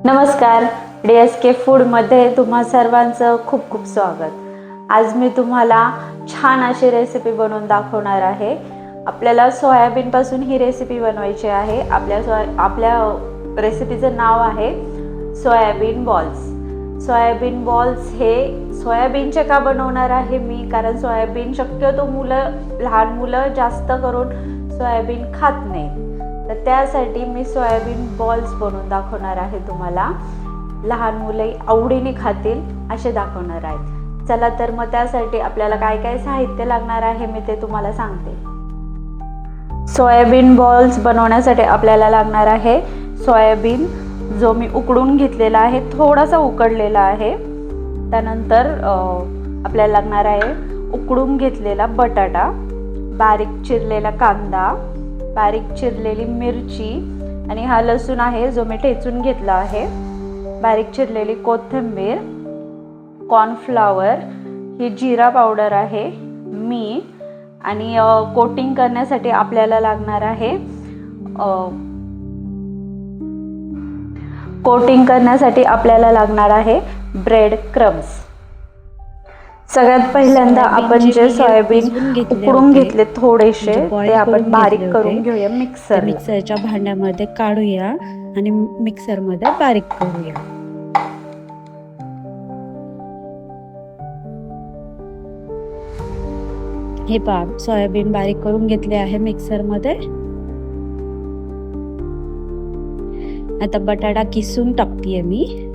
नमस्कार, DSK फूडमध्ये तुम्हा सर्वांचं खूप खूप स्वागत। आज मी तुम्हाला छान अशी रेसिपी बनवून दाखवणार आहे। आपल्याला सोयाबीनपासून ही रेसिपी बनवायची आहे। आपल्या रेसिपीचं नाव आहे सोयाबीन बॉल्स। सोयाबीन बॉल्स हे सोयाबीनचे का बनवणार आहे मी, कारण सोयाबीन शक्यतो लहान मुलं जास्त करून सोयाबीन खात नाही, तर त्यासाठी मी सोयाबीन बॉल्स बनवून दाखवणार आहे तुम्हाला। लहान मुले आवडीने खातील असे दाखवणार आहे। चला तर मग त्यासाठी आपल्याला काय काय साहित्य लागणार आहे मी ते तुम्हाला सांगते। सोयाबीन बॉल्स बनवण्यासाठी आपल्याला लागणार आहे सोयाबीन, जो मी उकडून घेतलेला आहे, थोडासा उकडलेला आहे। त्यानंतर आपल्याला लागणार आहे उकडून घेतलेला बटाटा, बारीक चिरलेला कांदा, बारीक चिरलेली मिरची आणि हा लसूण आहे जो मी ठेचून घेतला आहे, बारीक चिरलेली कोथिंबीर, कॉर्नफ्लॉवर, ही जिरा पावडर आहे, मीठ आणि कोटिंग करण्यासाठी आपल्याला लागणार आहे ब्रेड क्रम्स। सगळ्यात पहिल्यांदा आपण जे सोयाबीन उकडून घेतले थोडेसे, ते आपण बारीक करून घेऊया मिक्सरच्या भांड्यामध्ये काढूया आणि मिक्सरमध्ये बारीक करूया। हे पहा, सोयाबीन बारीक करून घेतले आहे मिक्सरमध्ये। आता बटाटा किसून टाकतेय मी।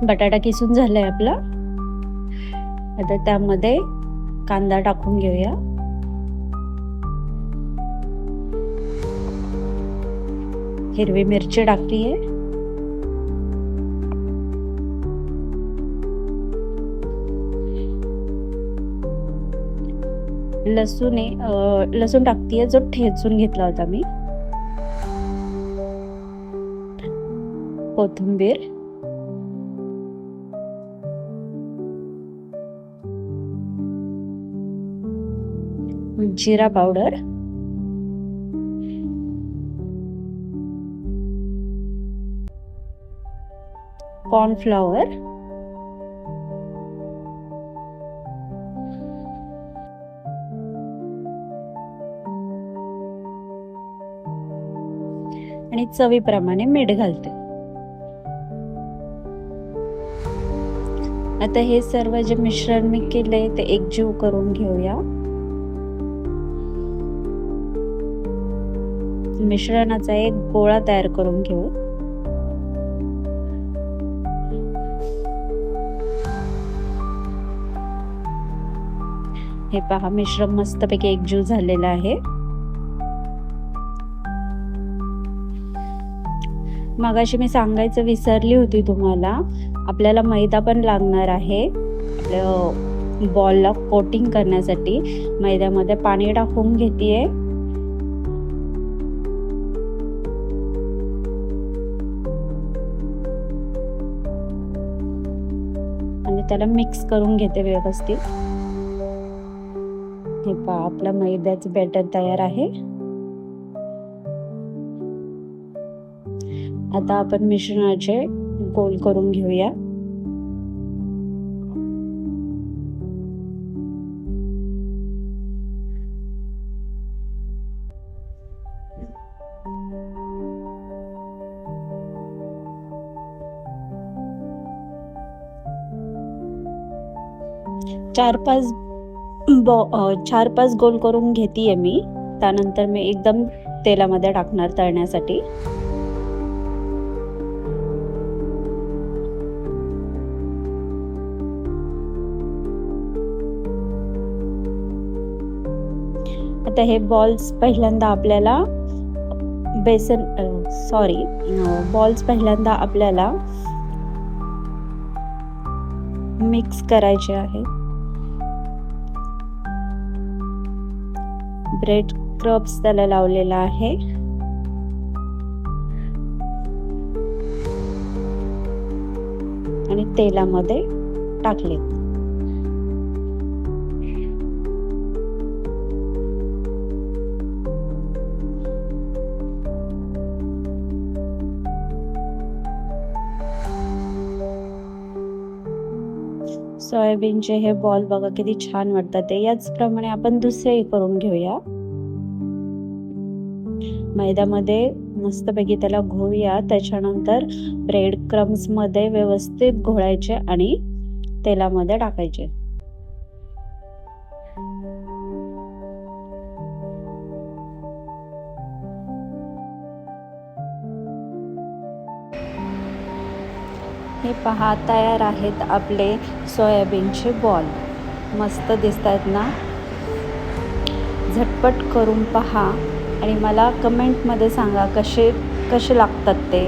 बटाटा किसून झालाय आपला। आता त्यामध्ये कांदा टाकून घेऊया, हिरवी मिरची टाकलीये, लसूण टाकतीये जो ठेचून घेतला होता मी, कोथिंबीर, जिरा पावडर, कॉर्नफ्लॉवर, आणि चवीप्रमाणे मीठ घालते। आता हे सर्व जे मिश्रण मी केले ते एकजीव करून घेऊया। मिश्रणाचा एक गोळा तयार करून घेऊ। हे पहा, मिश्रण मस्तपैकी एकजीव झालेलं आहे। मगाशी मी सांगायचं विसरली होती तुम्हाला, आपल्याला मैदा पण लागणार आहे। आपल्या बॉलला कोटिंग करण्यासाठी मैद्यामध्ये पाणी टाकून घेतेय आणि त्याला मिक्स करून घेते व्यवस्थित। हे पहा, आपला मैद्याचं बॅटर तयार आहे। आता आपण मिश्रणाचे गोल करून घेऊया। चार पाच गोल करून घेतेय मी। त्यानंतर मी एकदम तेलामध्ये टाकणार तळण्यासाठी। आता हे बॉल्स पहिल्यांदा आपल्याला मिक्स करायचे आहे। ब्रेड क्रम्स त्याला लावलेला आहे। आणि तेलामध्ये टाकलेत. सोयाबीनचे हे बॉल बघा किती छान वाटतात ते. याचप्रमाणे आपण दुसरेही करून घेऊया. मैद्यामध्ये मस्तपैकी त्याला घोळूया. त्याच्यानंतर ब्रेड क्रम्स मध्ये व्यवस्थित घोळायचे आणि तेलामध्ये टाकायचे. हे पहा, तयार आहेत आपले सोयाबीनचे बॉल. मस्त दिसतात ना. झटपट करून पहा आणि मला कमेंटमध्ये सांगा कसे लागतात ते.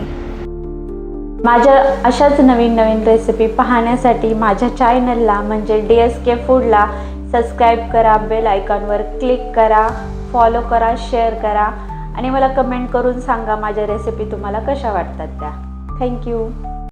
माझ्या अशाच नवीन नवीन रेसिपी पाहण्यासाठी माझ्या चॅनलला म्हणजे DSK फूडला सबस्क्राईब करा, बेल आयकॉनवर क्लिक करा, फॉलो करा, शेअर करा आणि मला कमेंट करून सांगा माझ्या रेसिपी तुम्हाला कशा वाटतात त्या. थँक्यू.